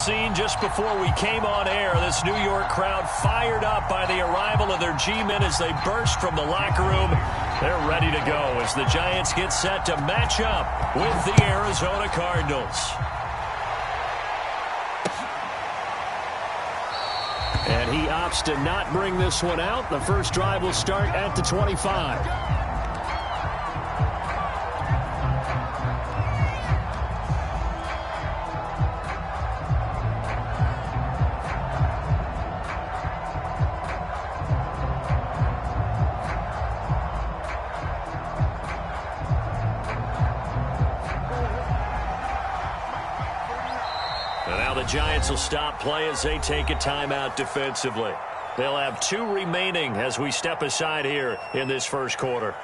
Scene just before we came on air, this New York crowd fired up by the arrival of their G-men as they burst from the locker room. They're ready to go as the Giants get set to match up with the Arizona Cardinals. And he opts to not bring this one out. The first drive will start at the 25. Giants will stop play as they take a timeout defensively. They'll have 2 remaining as we step aside here in this first quarter.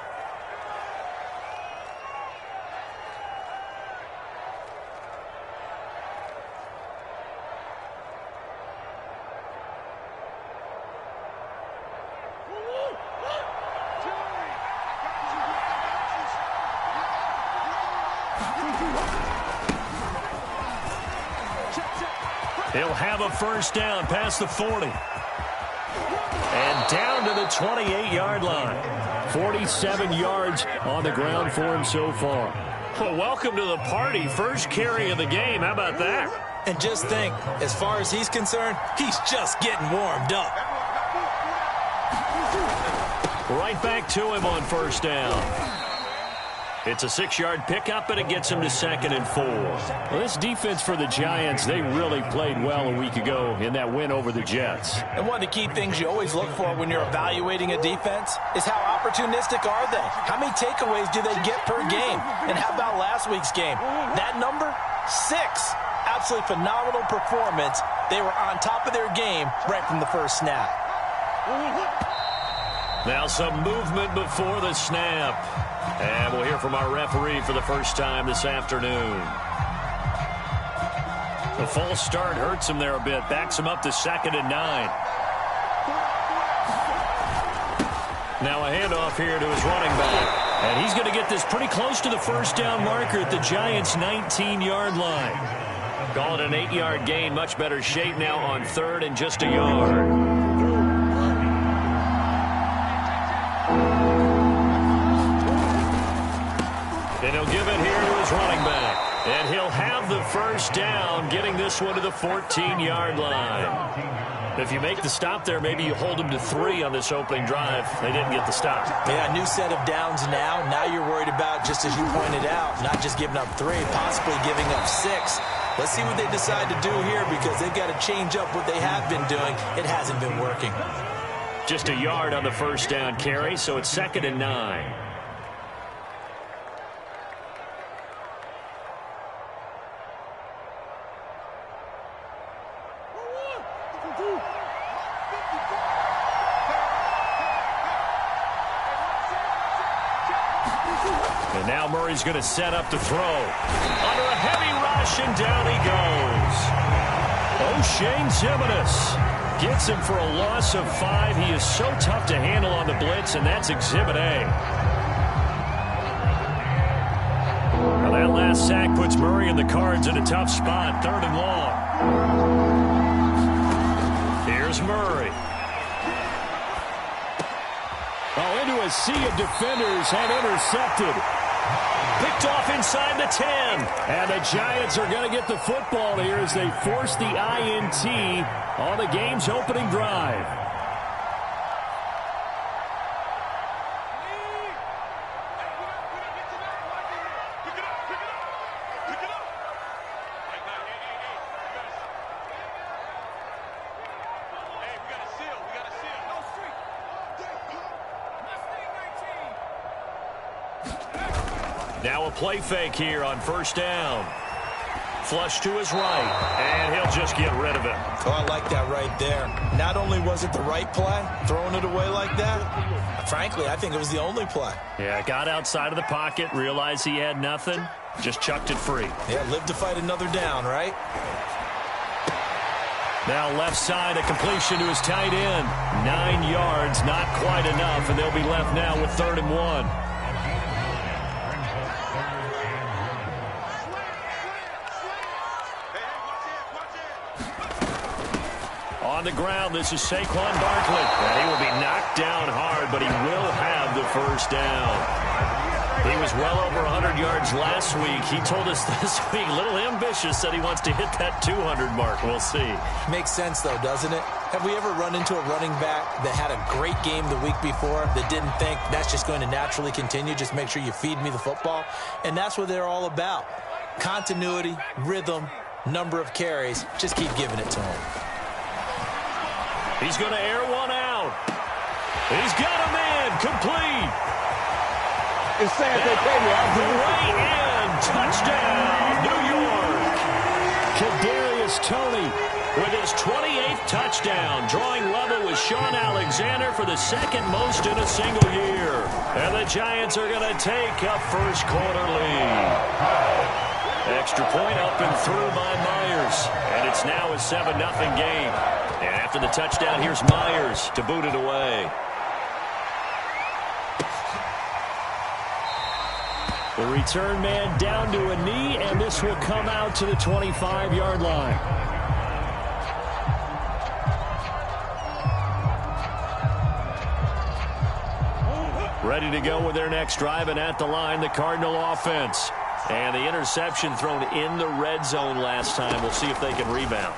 He'll have a first down past the 40. And down to the 28-yard line. 47 yards on the ground for him so far. Well, welcome to the party. First carry of the game. How about that? And just think, as far as he's concerned, he's just getting warmed up. Right back to him on first down. It's a 6-yard pickup, and it gets him to 2nd and 4. Well, this defense for the Giants, they really played well a week ago in that win over the Jets. And one of the key things you always look for when you're evaluating a defense is how opportunistic are they? How many takeaways do they get per game? And how about last week's game? That number? 6. Absolutely phenomenal performance. They were on top of their game right from the first snap. Now some movement before the snap. And we'll hear from our referee for the first time this afternoon. The false start hurts him there a bit. Backs him up to 2nd and 9. Now a handoff here to his running back. And he's going to get this pretty close to the first down marker at the Giants' 19-yard line. Call it an 8-yard gain. Much better shape now on 3rd and just a yard. And he'll give it here to his running back. And he'll have the first down, getting this one to the 14-yard line. If you make the stop there, maybe you hold them to 3 on this opening drive. They didn't get the stop. Yeah, new set of downs now. Now you're worried about, just as you pointed out, not just giving up 3, possibly giving up 6. Let's see what they decide to do here, because they've got to change up what they have been doing. It hasn't been working. Just a yard on the first down carry, so it's 2nd and 9. And now Murray's going to set up to throw. Under a heavy rush, and down he goes. O'Shane Ximines gets him for a loss of 5. He is so tough to handle on the blitz, and that's Exhibit A. Now that last sack puts Murray and the Cards in a tough spot. 3rd and long. Here's Murray. Oh, into a sea of defenders and intercepted. Picked off inside the 10. And the Giants are going to get the football here as they force the INT on the game's opening drive. Now a play fake here on first down. Flush to his right, and he'll just get rid of it. Oh, I like that right there. Not only was it the right play, throwing it away like that, frankly, I think it was the only play. Yeah, got outside of the pocket, realized he had nothing, just chucked it free. Yeah, lived to fight another down, right? Now left side, a completion to his tight end. 9 yards, not quite enough, and they'll be left now with 3rd and 1. On the ground, this is Saquon Barkley. And he will be knocked down hard, but he will have the first down. He was well over 100 yards last week. He told us this week, a little ambitious, said he wants to hit that 200 mark. We'll see. Makes sense, though, doesn't it? Have we ever run into a running back that had a great game the week before that didn't think that's just going to naturally continue? Just make sure you feed me the football. And that's what they're all about. Continuity, rhythm, number of carries. Just keep giving it to him. He's going to air one out. He's got a man complete. It's sad they pay me. Way in. Touchdown, New York. Kadarius Toney with his 28th touchdown, drawing level with Sean Alexander for the second most in a single year. And the Giants are going to take a first quarter lead. Extra point up and through by Myers. And it's now a 7-0 game. And after the touchdown, here's Myers to boot it away. The return man down to a knee, and this will come out to the 25-yard line. Ready to go with their next drive, and at the line, the Cardinal offense. And the interception thrown in the red zone last time. We'll see if they can rebound.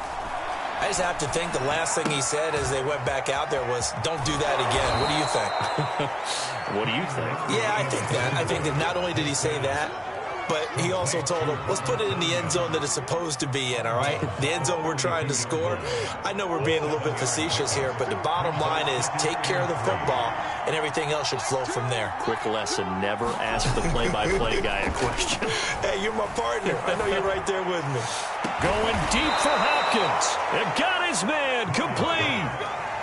I just have to think the last thing he said as they went back out there was, don't do that again. What do you think? What do you think? Yeah, I think that. I think that not only did he say that, but he also told him, let's put it in the end zone that it's supposed to be in, all right? The end zone we're trying to score. I know we're being a little bit facetious here, but the bottom line is take care of the football, and everything else should flow from there. Quick lesson, never ask the play-by-play guy a question. Hey, you're my partner. I know you're right there with me. Going deep for Hopkins. And got his man complete.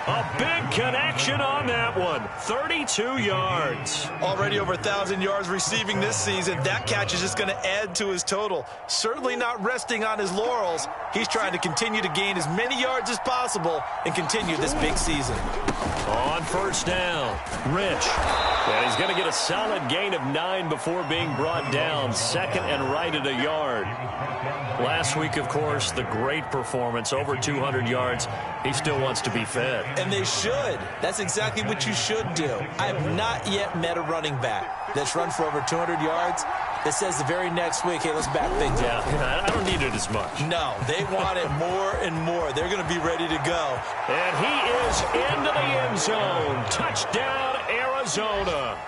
A big connection on that one. 32 yards. Already over 1,000 yards receiving this season. That catch is just going to add to his total. Certainly not resting on his laurels. He's trying to continue to gain as many yards as possible and continue this big season. On first down, Rich. And he's going to get a solid gain of 9 before being brought down. Second and right at a yard. Last week, of course, the great performance, over 200 yards. He still wants to be fed. And they should. That's exactly what you should do. I have not yet met a running back that's run for over 200 yards that says the very next week, hey, let's back things up. Yeah, I don't need it as much. No, they want it more and more. They're going to be ready to go. And he is into the end zone. Touchdown, Arizona.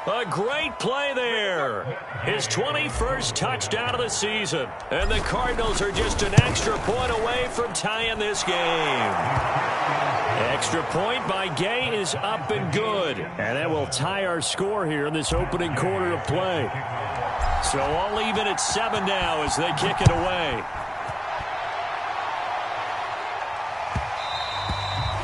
A great play there. His 21st touchdown of the season. And the Cardinals are just an extra point away from tying this game. Extra point by Gay is up and good. And that will tie our score here in this opening quarter of play. So all even at 7 now as they kick it away.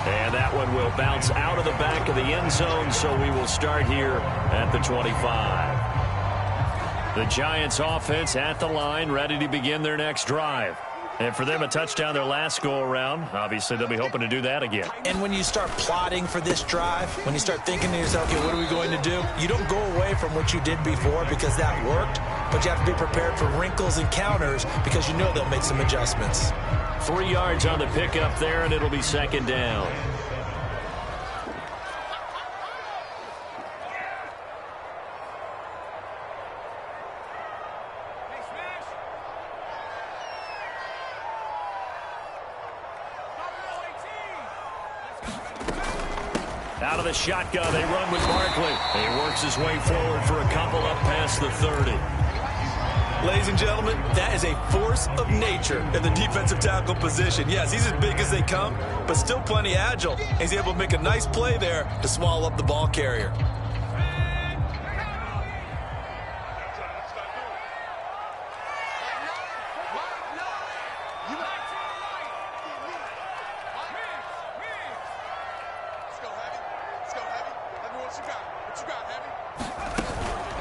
And that one will bounce out of the back of the end zone, so we will start here at the 25. The Giants offense at the line, ready to begin their next drive. And for them, a touchdown their last go-around. Obviously, they'll be hoping to do that again. And when you start plotting for this drive, when you start thinking to yourself, okay, what are we going to do? You don't go away from what you did before because that worked, but you have to be prepared for wrinkles and counters because you know they'll make some adjustments. 3 yards on the pickup there, and it'll be second down. Out of the shotgun, they run with Barkley. He works his way forward for a couple up past the 30. Ladies and gentlemen, that is a force of nature in the defensive tackle position. Yes, he's as big as they come, but still plenty agile. He's able to make a nice play there to swallow up the ball carrier.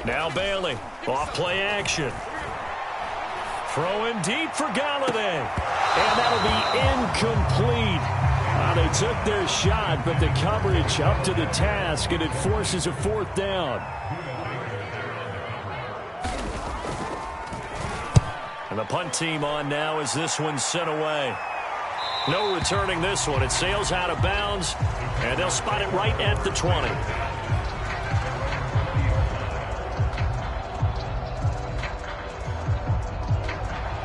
Now Bailey, off play action. Throwing deep for Galladay. And that'll be incomplete. They took their shot, but the coverage up to the task, and it forces a fourth down. And the punt team on now as this one's sent away. No returning this one. It sails out of bounds, and they'll spot it right at the 20.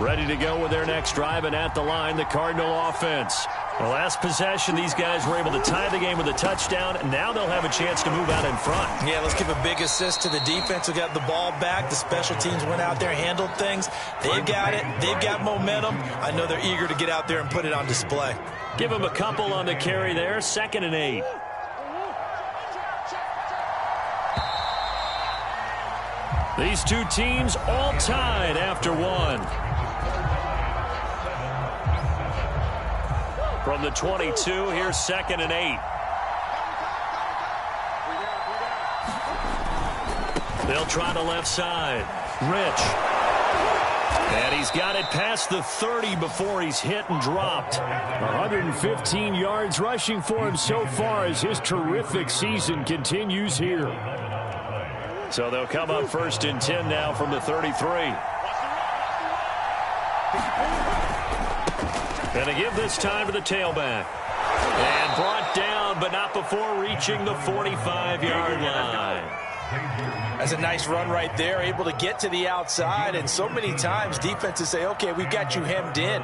Ready to go with their next drive, and at the line, the Cardinal offense. The last possession, these guys were able to tie the game with a touchdown, and now they'll have a chance to move out in front. Yeah, let's give a big assist to the defense who got the ball back. The special teams went out there, handled things. They've got it. They've got momentum. I know they're eager to get out there and put it on display. Give them a couple on the carry there. 2nd and 8. These two teams all tied after one. From the 22, here's 2nd and 8. They'll try the left side. Rich. And he's got it past the 30 before he's hit and dropped. 115 yards rushing for him so far as his terrific season continues here. So they'll come up 1st and 10 now from the 33. And they give this time to the tailback. And brought down, but not before reaching the 45-yard line. That's a nice run right there, able to get to the outside. And so many times defenses say, okay, we've got you hemmed in.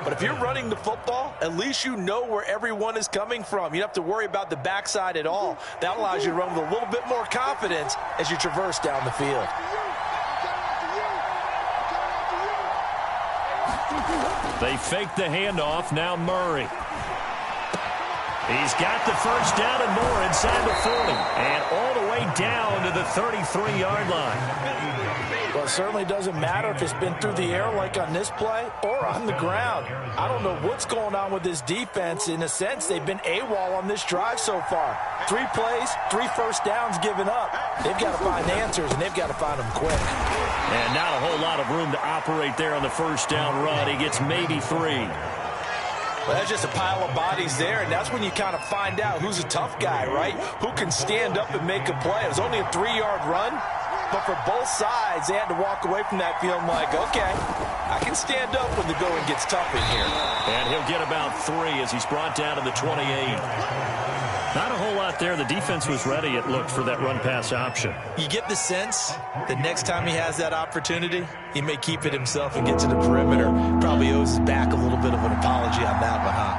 But if you're running the football, at least you know where everyone is coming from. You don't have to worry about the backside at all. That allows you to run with a little bit more confidence as you traverse down the field. They fake the handoff. Now Murray. He's got the first down and more inside the 40. And all the way down to the 33-yard line. Well, it certainly doesn't matter if it's been through the air like on this play or on the ground. I don't know what's going on with this defense. In a sense, they've been AWOL on this drive so far. 3 plays, 3 first downs given up. They've got to find answers, and they've got to find them quick. And not a whole lot of room to operate there on the first down run. He gets maybe 3. Well, that's just a pile of bodies there, and that's when you kind of find out who's a tough guy, right? Who can stand up and make a play. It was only a 3-yard run, but for both sides, they had to walk away from that feeling like, okay, I can stand up when the going gets tough in here. And he'll get about 3 as he's brought down to the 28. Not a whole lot there. The defense was ready, it looked, for that run-pass option. You get the sense that next time he has that opportunity, he may keep it himself and get to the perimeter. Probably owes his back a little bit of an apology on that one, huh?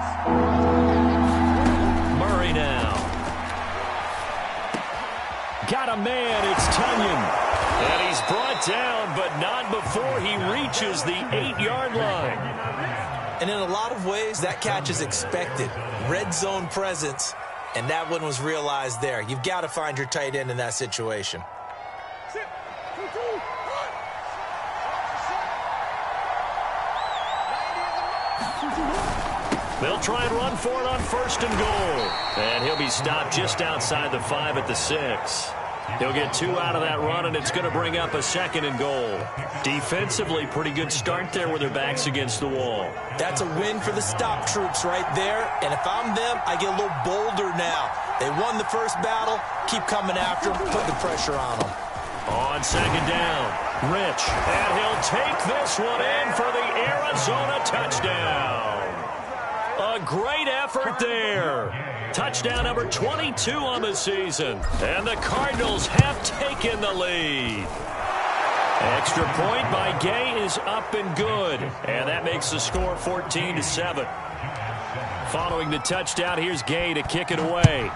Murray now. Got a man. It's Tunyon. And he's brought down, but not before he reaches the 8-yard line. And in a lot of ways, that catch is expected. Red zone presence. And that one was realized there. You've got to find your tight end in that situation. They'll try and run for it on 1st and goal. And he'll be stopped just outside the 5 at the 6. He'll get 2 out of that run, and it's going to bring up a 2nd and goal. Defensively, pretty good start there with their backs against the wall. That's a win for the stop troops right there. And if I'm them, I get a little bolder now. They won the first battle. Keep coming after them. Put the pressure on them. On 2nd down, Rich. And he'll take this one in for the Arizona touchdown. A great effort there. Touchdown number 22 on the season. And the Cardinals have taken the lead. Extra point by Gay is up and good. And that makes the score 14-7. Following the touchdown, here's Gay to kick it away.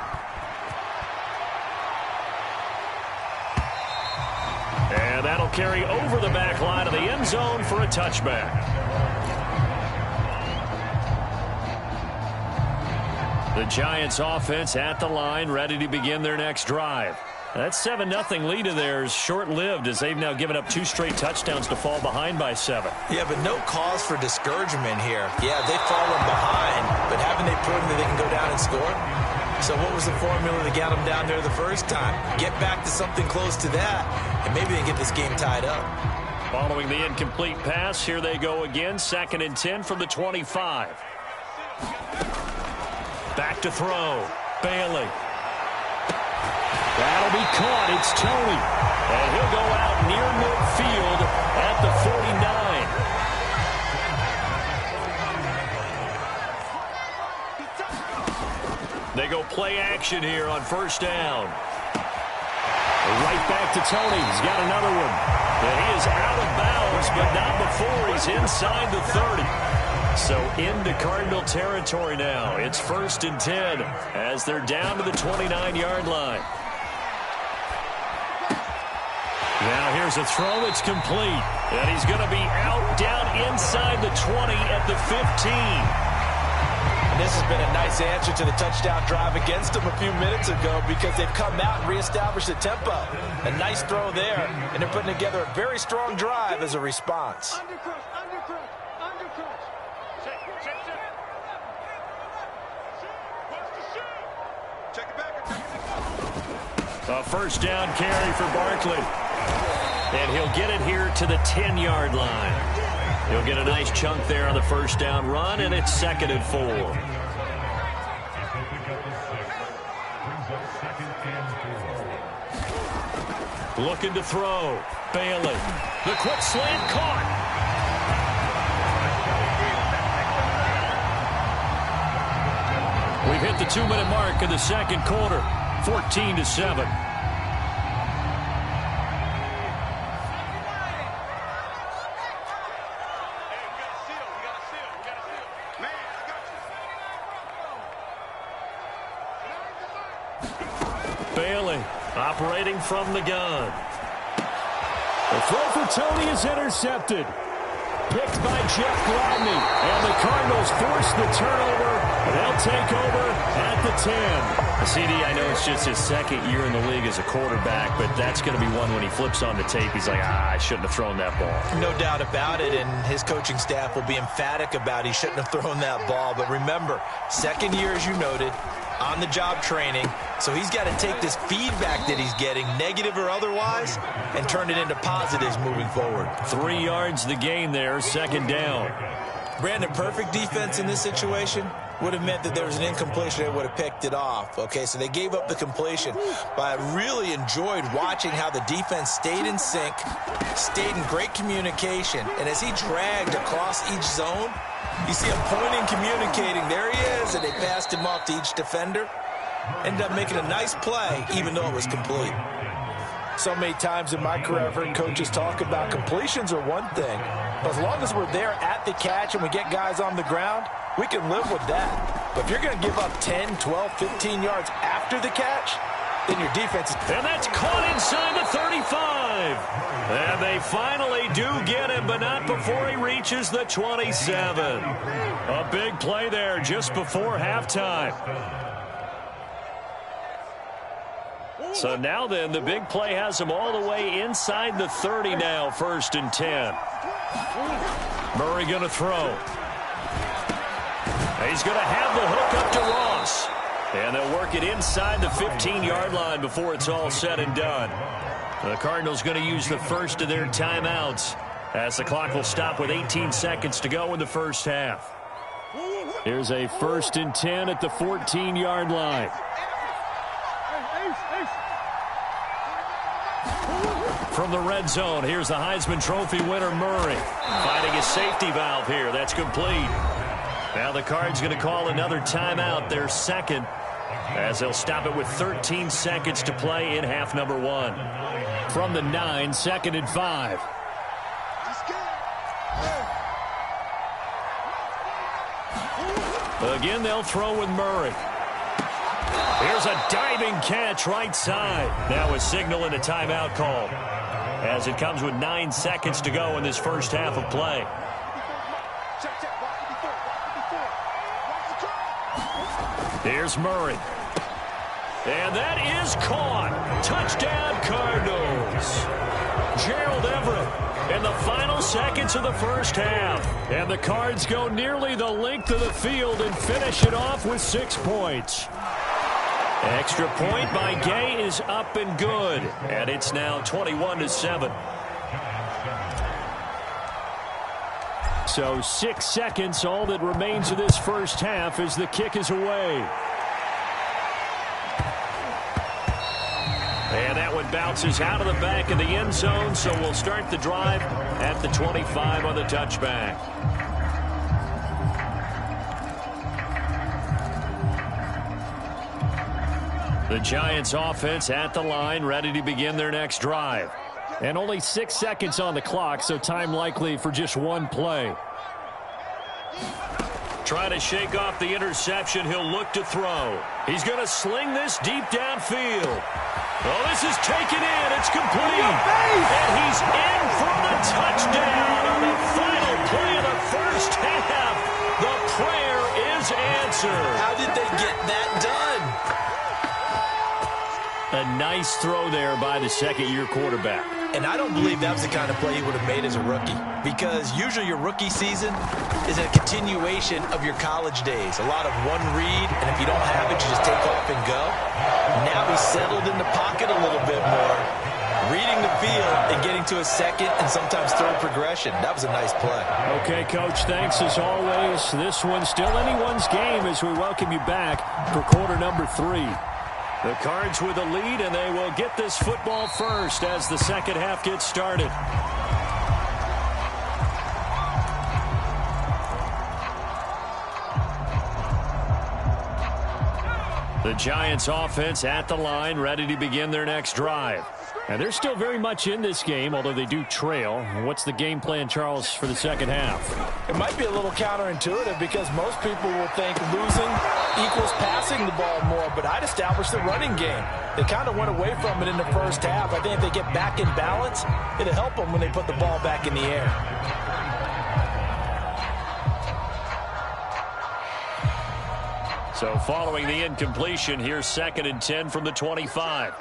And that'll carry over the back line of the end zone for a touchback. The Giants offense at the line, ready to begin their next drive. That 7-0 lead of theirs short-lived as they've now given up 2 straight touchdowns to fall behind by 7. Yeah, but no cause for discouragement here. Yeah, they've fallen behind, but haven't they proven that they can go down and score? So what was the formula that got them down there the first time? Get back to something close to that, and maybe they get this game tied up. Following the incomplete pass, here they go again. 2nd and 10 from the 25. Back to throw. Bailey. That'll be caught. It's Tony. And he'll go out near midfield at the 49. They go play action here on first down. Right back to Tony. He's got another one. And he is out of bounds, but not before he's inside the 30. So into Cardinal territory now. It's 1st and 10 as they're down to the 29-yard line. Now here's a throw. It's complete. And he's going to be out down inside the 20 at the 15. And this has been a nice answer to the touchdown drive against them a few minutes ago because they've come out and reestablished the tempo. A nice throw there, and they're putting together a very strong drive as a response. A first down carry for Barkley. And he'll get it here to the 10-yard line. He'll get a nice chunk there on the first down run, and it's 2nd and 4. Looking to throw. Bailey. The quick slant caught. We've hit the 2-minute mark in the second quarter. 14-7. Bailey operating from the gun. The throw for Tony is intercepted. Picked by Jeff Gladney. And the Cardinals force the turnover. They'll take over at the 10. CD, I know it's just his second year in the league as a quarterback, but that's going to be one when he flips on the tape. He's like, I shouldn't have thrown that ball. No doubt about it, and his coaching staff will be emphatic about he shouldn't have thrown that ball. But remember, second year, as you noted, on-the-job training, so he's got to take this feedback that he's getting, negative or otherwise, and turn it into positives moving forward. 3 yards the gain there, 2nd down. Brandon, perfect defense in this situation would have meant that there was an incompletion. They would have picked it off. Okay, so they gave up the completion. But I really enjoyed watching how the defense stayed in sync, stayed in great communication. And as he dragged across each zone, you see him pointing, communicating. There he is, and they passed him off to each defender. Ended up making a nice play, even though it was complete. So many times in my career, I've heard coaches talk about completions are one thing. But as long as we're there at the catch and we get guys on the ground, we can live with that. But if you're going to give up 10, 12, 15 yards after the catch, then your defense is... And that's caught inside the 35. And they finally do get him, but not before he reaches the 27. A big play there just before halftime. So now then, the big play has him all the way inside the 30 now, 1st and 10. Murray going to throw. He's going to have the hook up to Ross. And they'll work it inside the 15-yard line before it's all said and done. The Cardinals going to use the first of their timeouts as the clock will stop with 18 seconds to go in the first half. Here's a 1st and 10 at the 14-yard line. From the red zone, here's the Heisman Trophy winner, Murray. Finding his safety valve here. That's complete. Now the Cards going to call another timeout, their second, as they'll stop it with 13 seconds to play in half number 1. From the 9, 2nd and 5. Again, they'll throw with Murray. Here's a diving catch right side. Now a signal and a timeout call, as it comes with 9 seconds to go in this first half of play. Here's Murray. And that is caught. Touchdown, Cardinals. Gerald Everett in the final seconds of the first half. And the Cards go nearly the length of the field and finish it off with 6 points. Extra point by Gay is up and good. And it's now 21-7. So 6 seconds, all that remains of this first half as the kick is away. And that one bounces out of the back of the end zone, so we'll start the drive at the 25 on the touchback. The Giants offense at the line, ready to begin their next drive. And only 6 seconds on the clock, so time likely for just one play. Trying to shake off the interception. He'll look to throw. He's going to sling this deep downfield. Oh, this is taken in. It's complete. And he's in for the touchdown on the final play of the first half. The prayer is answered. How did they get that done? A nice throw there by the second-year quarterback. And I don't believe that was the kind of play he would have made as a rookie, because usually your rookie season is a continuation of your college days. A lot of one read, and if you don't have it, you just take off and go. Now he's settled in the pocket a little bit more, reading the field and getting to a second and sometimes third progression. That was a nice play. Okay, Coach, thanks as always. This one's still anyone's game as we welcome you back for quarter number 3. The Cards with a lead, and they will get this football first as the second half gets started. The Giants offense at the line, ready to begin their next drive. And they're still very much in this game, although they do trail. What's the game plan, Charles, for the second half? It might be a little counterintuitive because most people will think losing equals passing the ball more, but I'd establish the running game. They kind of went away from it in the first half. I think if they get back in balance, it'll help them when they put the ball back in the air. So following the incompletion, here's 2nd and 10 from the 25.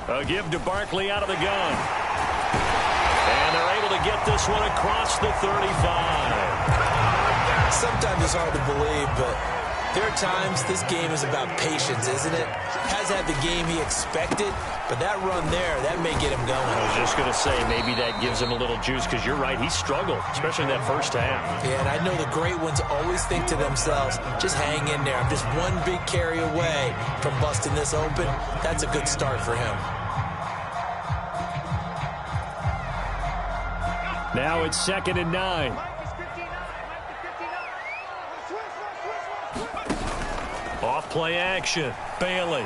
A give to Barkley out of the gun. And they're able to get this one across the 35. Sometimes it's hard to believe, but there are times this game is about patience, isn't it? Has had the game he expected, but that run there, that may get him going. I was just going to say, maybe that gives him a little juice, because you're right, he struggled, especially in that first half. Yeah, and I know the great ones always think to themselves, just hang in there. I'm just one big carry away from busting this open. That's a good start for him. Now it's 2nd and 9. Off play action. Bailey.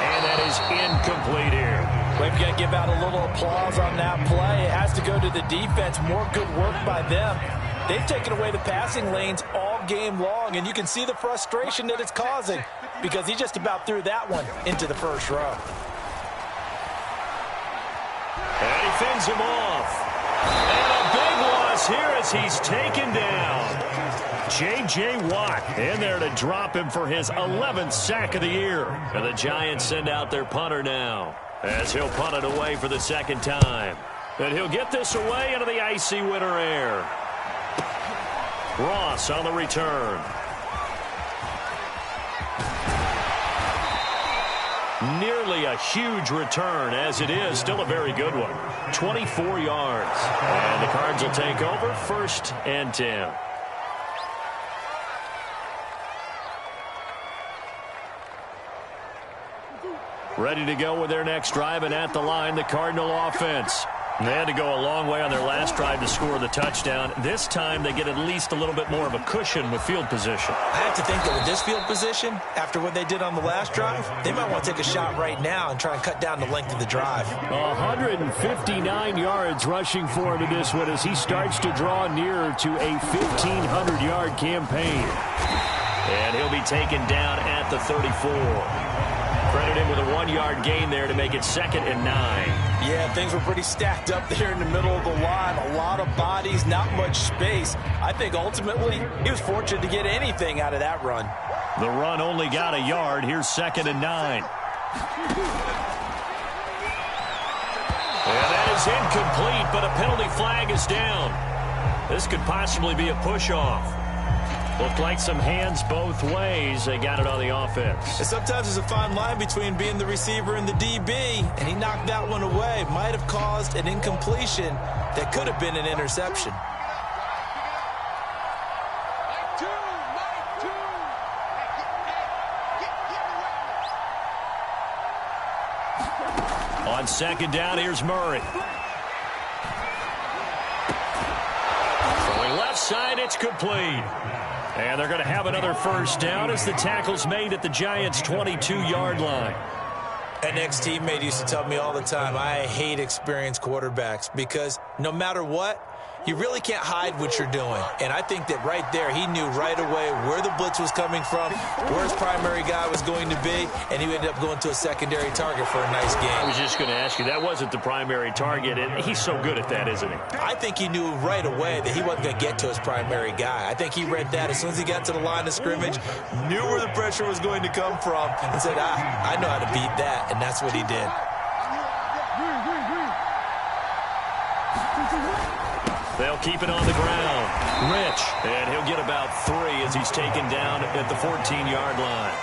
And that is incomplete here. We've got to give out a little applause on that play. It has to go to the defense. More good work by them. They've taken away the passing lanes all game long, and you can see the frustration that it's causing because he just about threw that one into the first row. And he fends him off. And a big loss here as he's taken down. J.J. Watt in there to drop him for his 11th sack of the year. And the Giants send out their punter now as he'll punt it away for the second time. And he'll get this away into the icy winter air. Ross on the return. Nearly a huge return, as it is still a very good one. 24 yards. And the Cards will take over 1st and 10. Ready to go with their next drive, and at the line, the Cardinal offense. They had to go a long way on their last drive to score the touchdown. This time, they get at least a little bit more of a cushion with field position. I have to think that with this field position, after what they did on the last drive, they might want to take a shot right now and try and cut down the length of the drive. 159 yards rushing for him in this one as he starts to draw nearer to a 1,500-yard campaign. And he'll be taken down at the 34. Credit him with a 1-yard gain there to make it 2nd and 9. Yeah, things were pretty stacked up there in the middle of the line. A lot of bodies, not much space. I think ultimately he was fortunate to get anything out of that run. The run only got a yard. Here's 2nd and 9. And that is incomplete, but a penalty flag is down. This could possibly be a push-off. Looked like some hands both ways. They got it on the offense. And sometimes there's a fine line between being the receiver and the DB, and he knocked that one away. Might have caused an incompletion that could have been an interception. On 2nd down, here's Murray. Throwing left side It's complete. And they're going to have another first down as the tackle's made at the Giants' 22-yard line. An ex-teammate used to tell me all the time, I hate experienced quarterbacks because no matter what, you really can't hide what you're doing. And I think that right there, he knew right away where the blitz was coming from, where his primary guy was going to be, and he ended up going to a secondary target for a nice game. I was just going to ask you, that wasn't the primary target, and he's so good at that, isn't he? I think he knew right away that he wasn't going to get to his primary guy. I think he read that as soon as he got to the line of scrimmage, knew where the pressure was going to come from, and said, I know how to beat that, and that's what he did. They'll keep it on the ground. Rich, and he'll get about 3 as he's taken down at the 14-yard line.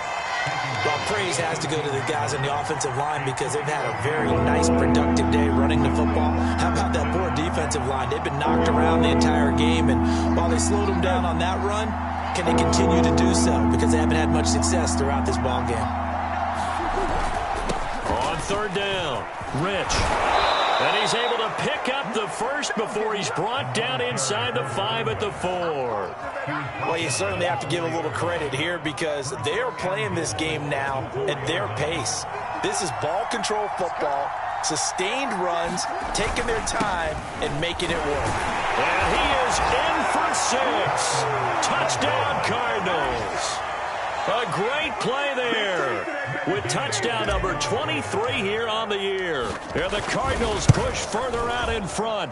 Well, praise has to go to the guys on the offensive line because they've had a very nice, productive day running the football. How about that poor defensive line? They've been knocked around the entire game, and while they slowed them down on that run, can they continue to do so? Because they haven't had much success throughout this ball game. On third down, Rich. And he's able to pick up the first before he's brought down inside the 5 at the 4. Well, you certainly have to give a little credit here because they are playing this game now at their pace. This is ball control football, sustained runs, taking their time, and making it work. And he is in for 6. Touchdown, Cardinals. A great play there with touchdown number 23 here on the year. And the Cardinals push further out in front.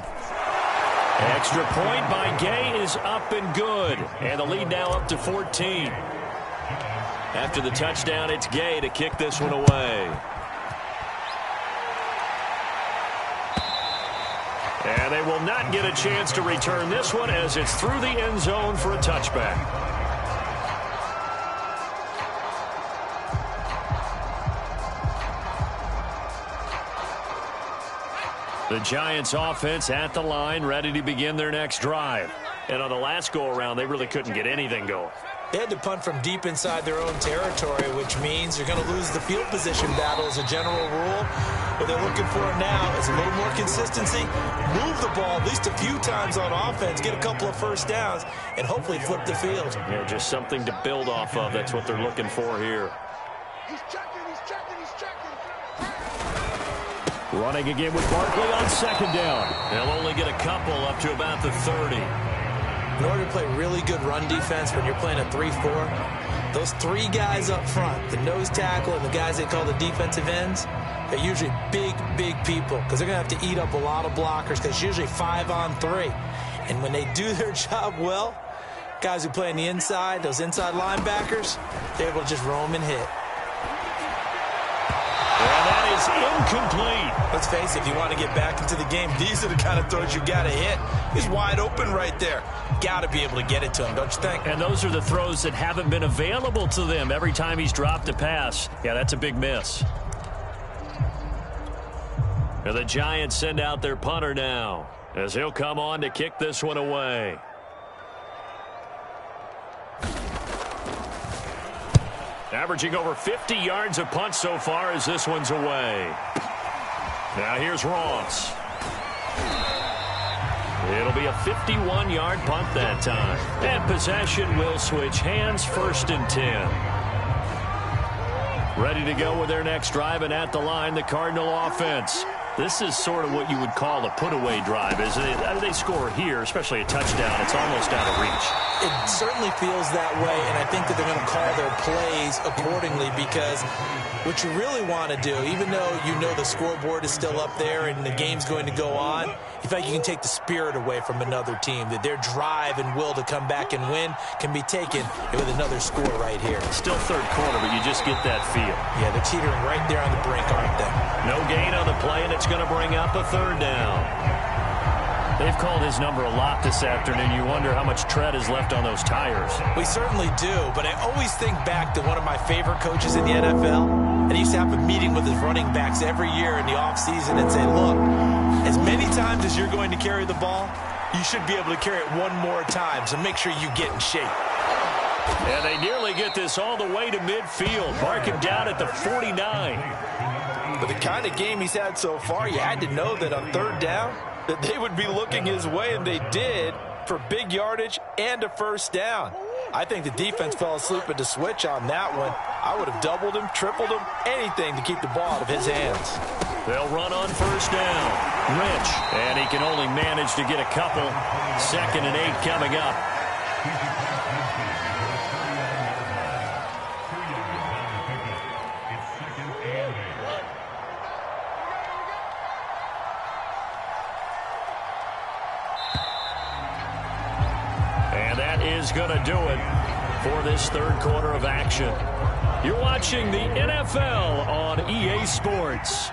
Extra point by Gay is up and good. And the lead now up to 14. After the touchdown, it's Gay to kick this one away. And they will not get a chance to return this one as it's through the end zone for a touchback. The Giants offense at the line, ready to begin their next drive. And on the last go-around, they really couldn't get anything going. They had to punt from deep inside their own territory, which means you're going to lose the field position battle as a general rule. What they're looking for now is a little more consistency, move the ball at least a few times on offense, get a couple of first downs, and hopefully flip the field. Yeah, just something to build off of. That's what they're looking for here. He's checking, he's checking, he's checking. Running again with Barkley on second down. They'll only get a couple up to about the 30. In order to play really good run defense when you're playing a 3-4, those 3 guys up front, the nose tackle and the guys they call the defensive ends, they're usually big, big people because they're going to have to eat up a lot of blockers because it's usually 5 on 3. And when they do their job well, guys who play on the inside, those inside linebackers, they're able to just roam and hit. And that is incomplete. Let's face it, if you want to get back into the game, these are the kind of throws you got to hit. He's wide open right there. Got to be able to get it to him, don't you think? And those are the throws that haven't been available to them every time he's dropped a pass. Yeah, that's a big miss. And the Giants send out their punter now as he'll come on to kick this one away. Averaging over 50 yards a punt so far as this one's away. Now here's Ross. It'll be a 51-yard punt that time. And possession will switch hands, 1st and 10. Ready to go with their next drive, and at the line, the Cardinal offense. This is sort of what you would call a put-away drive, isn't it? They score here, especially a touchdown. It's almost out of reach. It certainly feels that way, and I think that they're going to call their plays accordingly because what you really want to do, even though you know the scoreboard is still up there and the game's going to go on, you feel like you can take the spirit away from another team, that their drive and will to come back and win can be taken with another score right here. Still third quarter, but you just get that feel. Yeah, they're teetering right there on the brink, aren't they? No gain on the play, and it's going to bring up a 3rd down. They've called his number a lot this afternoon. You wonder how much tread is left on those tires. We certainly do, but I always think back to one of my favorite coaches in the NFL, and he used to have a meeting with his running backs every year in the offseason and say, look, as many times as you're going to carry the ball, you should be able to carry it one more time, so make sure you get in shape. And they nearly get this all the way to midfield. Mark him down at the 49. But the kind of game he's had so far, you had to know that on 3rd down, that they would be looking his way, and they did. for big yardage and a first down. I think the defense fell asleep at the switch on that one. I would have doubled him, tripled him, anything to keep the ball out of his hands. They'll run on first down. Rich, and he can only manage to get a couple. 2nd and 8 coming up. And that is going to do it for this third quarter of action. You're watching the NFL on EA Sports.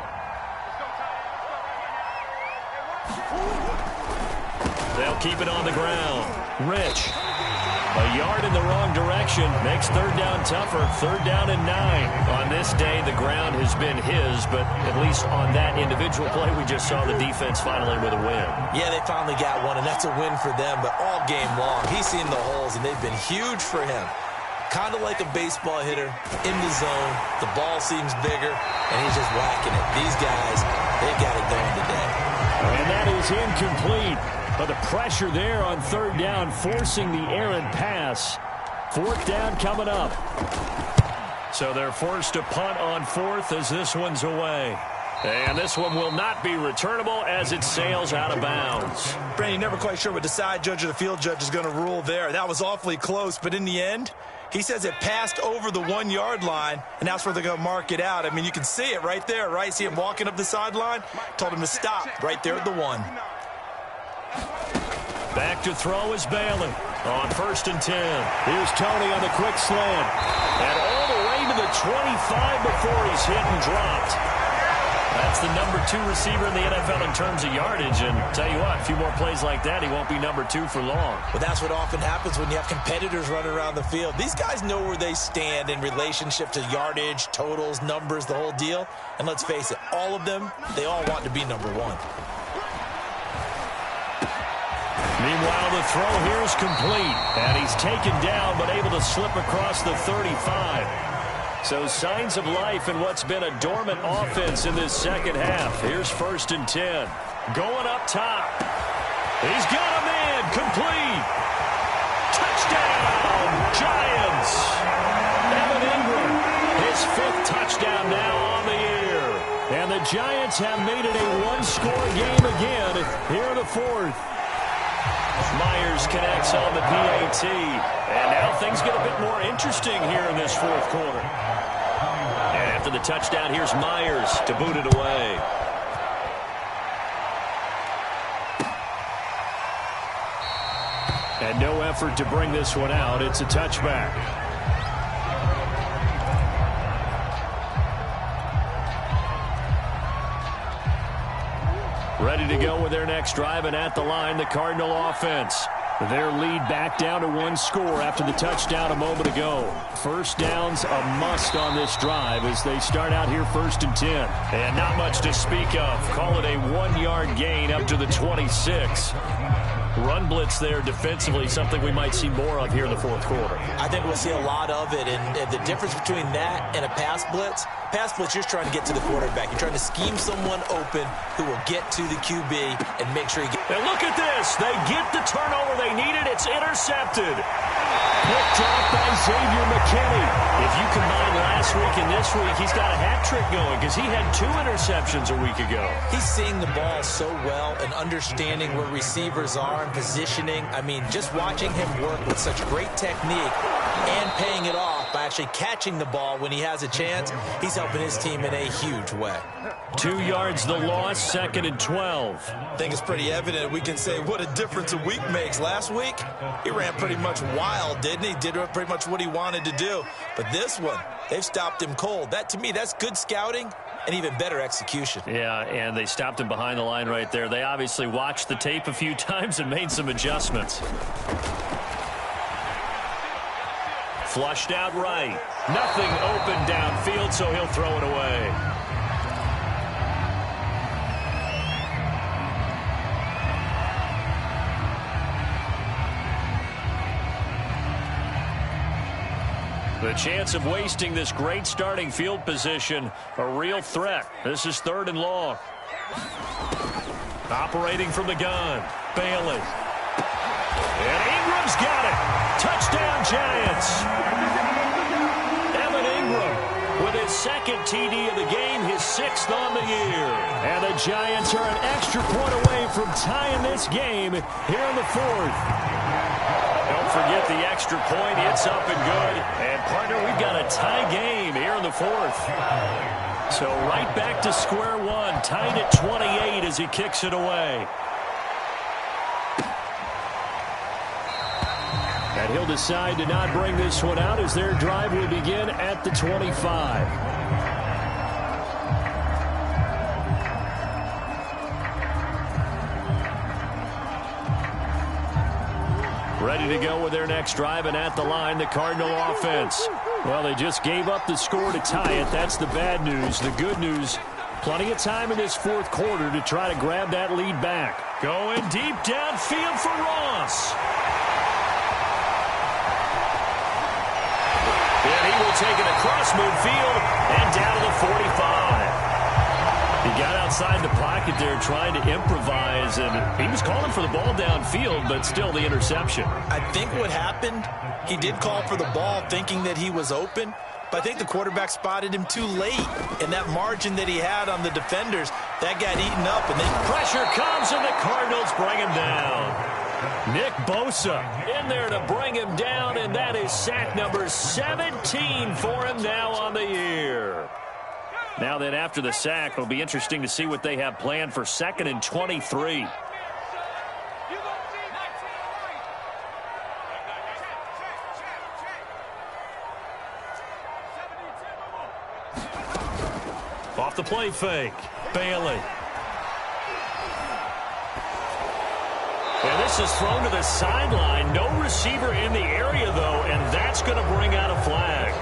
They'll keep it on the ground. Rich, a yard in the wrong direction, makes third down tougher. 3rd down and 9. On this day, the ground has been his, but at least on that individual play, we just saw the defense finally with a win. Yeah, they finally got one, and that's a win for them, but all game long, he's seen the holes, and they've been huge for him. Kind of like a baseball hitter in the zone. The ball seems bigger, and he's just whacking it. These guys, they've got it going today. And that is incomplete. But the pressure there on 3rd down, forcing the errant pass. 4th down coming up. So they're forced to punt on 4th as this one's away. And this one will not be returnable as it sails out of bounds. Brandon, you're never quite sure what the side judge or the field judge is going to rule there. That was awfully close, but in the end, he says it passed over the 1-yard line, and that's where they're going to mark it out. I mean, you can see it right there, right? See him walking up the sideline? Told him to stop right there at the 1. Back to throw is Bailey on 1st and 10. Here's Tony on the quick slant. And all the way to the 25 before he's hit and dropped. That's the number 2 receiver in the NFL in terms of yardage. And tell you what, a few more plays like that, he won't be number 2 for long. But that's what often happens when you have competitors running around the field. These guys know where they stand in relationship to yardage, totals, numbers, the whole deal. And let's face it, all of them, they all want to be number 1. Meanwhile, the throw here is complete. And he's taken down, but able to slip across the 35. So signs of life in what's been a dormant offense in this second half. Here's 1st and 10. Going up top. He's got a man. Complete. Touchdown, Giants. Evan Ingram, his 5th touchdown now on the year. And the Giants have made it a 1-score game again here in the 4th. Myers connects on the PAT. And now things get a bit more interesting here in this 4th quarter. And after the touchdown, here's Myers to boot it away. And no effort to bring this one out. It's a touchback. Ready to go with their next drive, and at the line, the Cardinal offense. Their lead back down to 1 score after the touchdown a moment ago. First down's a must on this drive as they start out here 1st and 10. And not much to speak of. Call it a 1-yard gain up to the 26. Run blitz there defensively, something we might see more of here in the 4th quarter. I think we'll see a lot of it, and the difference between that and a pass blitz, you're just trying to get to the quarterback. You're trying to scheme someone open who will get to the QB and make sure he gets. And look at this. They get the turnover they needed. It's intercepted. Quick drop by Xavier McKinney. If you combine last week and this week, he's got a hat trick going because he had 2 interceptions a week ago. He's seeing the ball so well and understanding where receivers are and positioning. I mean, just watching him work with such great technique and paying it off by actually catching the ball when he has a chance, he's helping his team in a huge way. 2 yards the loss, 2nd and 12. I think it's pretty evident we can say what a difference a week makes. Last week, he ran pretty much wild, didn't he? Did pretty much what he wanted to do. But this one, they've stopped him cold. That, to me, that's good scouting and even better execution. Yeah, and they stopped him behind the line right there. They obviously watched the tape a few times and made some adjustments. Flushed out right. Nothing open downfield, so he'll throw it away. The chance of wasting this great starting field position, a real threat. This is 3rd and long. Operating from the gun, Bailey. And Ingram's got it. Touchdown, Giants. Evan Ingram with his second TD of the game, his 6th on the year. And the Giants are an extra point away from tying this game here in the 4th. Don't forget the extra point. It's up and good. And, partner, we've got a tie game here in the 4th. So right back to square one, tied at 28 as he kicks it away. And he'll decide to not bring this one out as their drive will begin at the 25. Ready to go with their next drive, and at the line, the Cardinal offense. Well, they just gave up the score to tie it. That's the bad news. The good news, plenty of time in this 4th quarter to try to grab that lead back. Going deep downfield for Ross. And he will take it across midfield and down to the 45. He got outside the pocket there trying to improvise, and he was calling for the ball downfield, but still the interception. I think what happened, he did call for the ball thinking that he was open, but I think the quarterback spotted him too late. And that margin that he had on the defenders, that got eaten up. And then pressure comes, and the Cardinals bring him down. Nick Bosa in there to bring him down, and that is sack number 17 for him now on the year. Now then, after the sack, it'll be interesting to see what they have planned for 2nd and 23. Off the play fake, Bailey. And this is thrown to the sideline. No receiver in the area, though, and that's going to bring out a flag.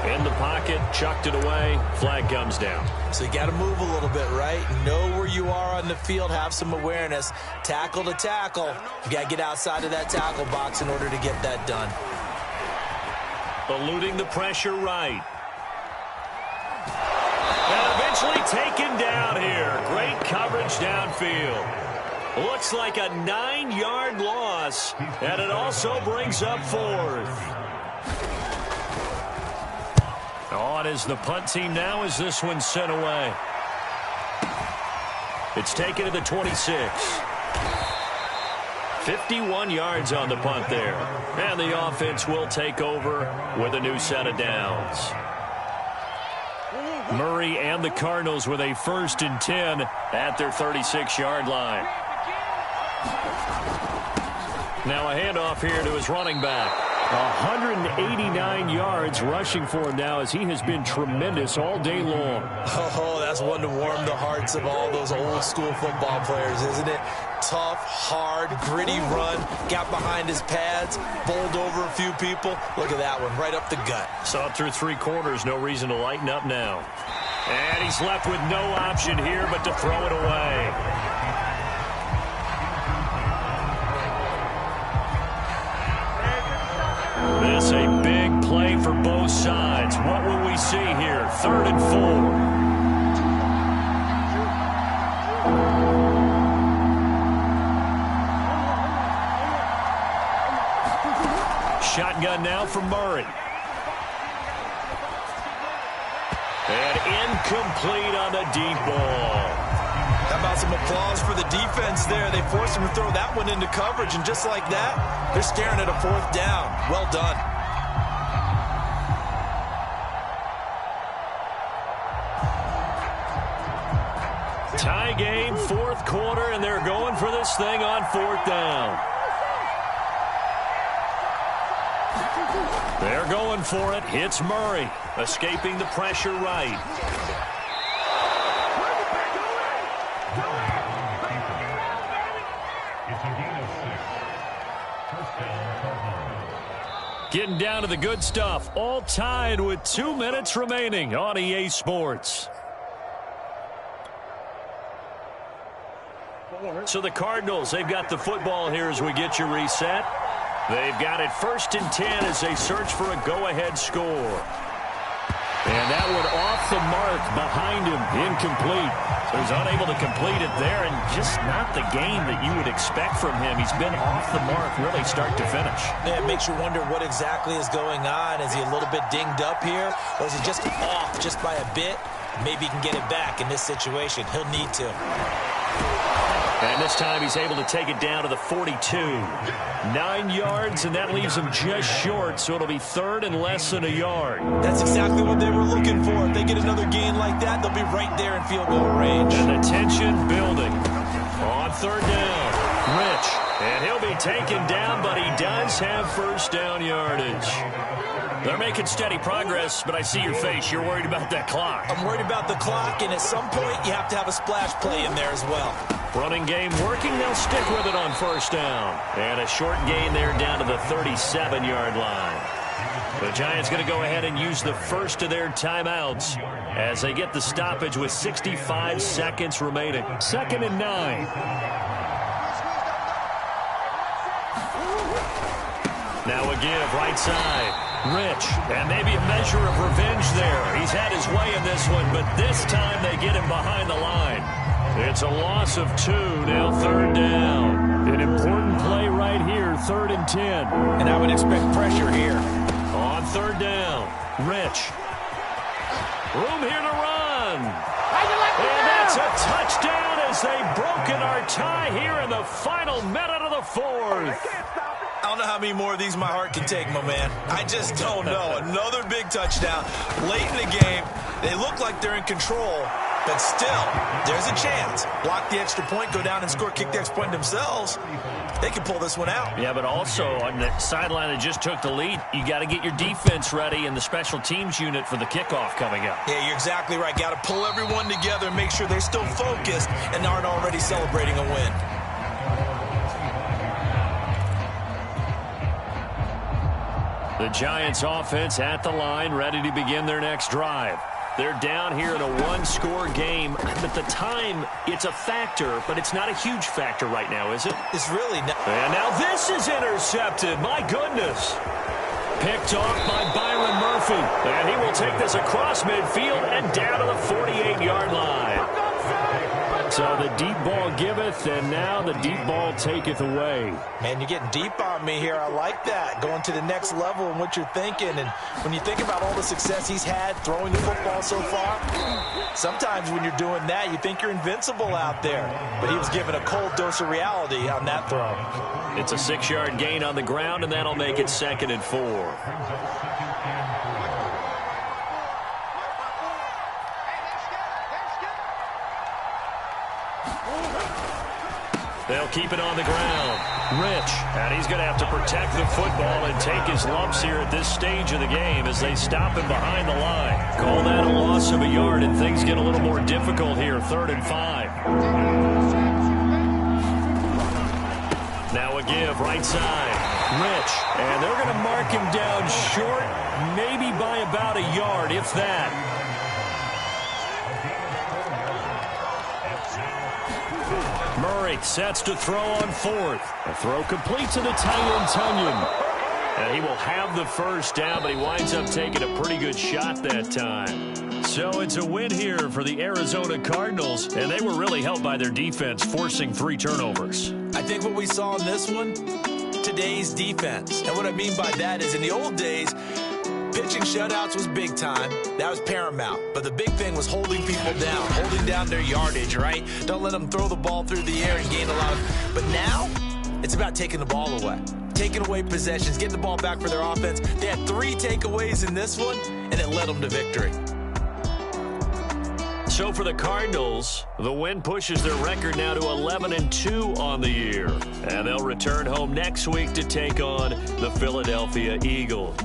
In the pocket, chucked it away, flag comes down. So you got to move a little bit, right? Know where you are on the field, have some awareness. Tackle to tackle. You got to get outside of that tackle box in order to get that done. Eluding the pressure right. And eventually taken down here. Great coverage downfield. Looks like a 9-yard loss, and it also brings up 4th. On is the punt team now as this one's sent away. It's taken to the 26. 51 yards on the punt there. And the offense will take over with a new set of downs. Murray and the Cardinals with a 1st and 10 at their 36-yard line. Now a handoff here to his running back. 189 yards rushing for him now as he has been tremendous all day long. Oh, that's one to warm the hearts of all those old school football players, isn't it? Tough, hard, gritty run. Got behind his pads, bowled over a few people. Look at that one, right up the gut. Saw it through 3 quarters. No reason to lighten up now. And he's left with no option here but to throw it away. This a big play for both sides. What will we see here? 3rd and 4. Shotgun now from Murray. And incomplete on the deep ball. How about some applause for the defense there? They forced him to throw that one into coverage, and just like that, they're staring at a 4th down. Well done. Tie game, 4th quarter, and they're going for this thing on 4th down. They're going for it. It's Murray, escaping the pressure right. Getting down to the good stuff. All tied with 2 minutes remaining on EA Sports. So the Cardinals, they've got the football here as we get you reset. They've got it 1st and 10 as they search for a go-ahead score. And And that one off the mark behind him, incomplete. So he's unable to complete it there, and just not the game that you would expect from him. He's been off the mark really start to finish. Yeah, it makes you wonder what exactly is going on. Is he a little bit dinged up here, or is he just off just by a bit? Maybe he can get it back in this situation. He'll need to. And this time he's able to take it down to the 42. 9 yards, and that leaves him just short, so it'll be third and less than a yard. That's exactly what they were looking for. If they get another gain like that, they'll be right there in field goal range. And the tension building. On third down, Rich. And he'll be taken down, but he does have first down yardage. They're making steady progress, but I see your face. You're worried about that clock. I'm worried about the clock, and at some point you have to have a splash play in there as well. Running game working. They'll stick with it on first down. And a short gain there down to the 37-yard line. The Giants going to go ahead and use the first of their timeouts as they get the stoppage with 65 seconds remaining. 2nd and 9. Now a give right side. Rich, and maybe a measure of revenge there. He's had his way in this one, but this time they get him behind the line. It's a loss of 2, now third down. An important play right here, 3rd and 10. And I would expect pressure here. On third down, Rich. Room here to run. And that's a touchdown as they've broken our tie here in the final minute of the 4th. I don't know how many more of these my heart can take, my man. I just don't know. Another big touchdown late in the game. They look like they're in control, but still, there's a chance. Block the extra point, go down and score, kick the extra point themselves. They can pull this one out. Yeah, but also on the sideline that just took the lead, you got to get your defense ready and the special teams unit for the kickoff coming up. Yeah, you're exactly right. Got to pull everyone together and make sure they're still focused and aren't already celebrating a win. The Giants offense at the line, ready to begin their next drive. They're down here in a one-score game. At the time, it's a factor, but it's not a huge factor right now, is it? It's really not. And now this is intercepted. My goodness. Picked off by Byron Murphy. And he will take this across midfield and down to the 48-yard line. So the deep ball giveth, and now the deep ball taketh away. Man, you're getting deep on me here. I like that. Going to the next level in what you're thinking. And when you think about all the success he's had throwing the football so far, sometimes when you're doing that, you think you're invincible out there. But he was given a cold dose of reality on that throw. It's a 6-yard gain on the ground, and that'll make it 2nd and 4. They'll keep it on the ground. Rich, and he's going to have to protect the football and take his lumps here at this stage of the game as they stop him behind the line. Call that a loss of a yard, and things get a little more difficult here, 3rd and 5. Now a give, right side. Rich, and they're going to mark him down short, maybe by about a yard, if that. Murray sets to throw on 4th. A throw complete to the tight end, Tunyon. And he will have the first down, but he winds up taking a pretty good shot that time. So it's a win here for the Arizona Cardinals, and they were really helped by their defense, forcing 3 turnovers. I think what we saw in this one, today's defense. And what I mean by that is in the old days, pitching shutouts was big time. That was paramount. But the big thing was holding people down, holding down their yardage, right? Don't let them throw the ball through the air and gain a lot of... But now, it's about taking the ball away. Taking away possessions, getting the ball back for their offense. They had 3 takeaways in this one, and it led them to victory. So for the Cardinals, the win pushes their record now to 11-2 on the year. And they'll return home next week to take on the Philadelphia Eagles.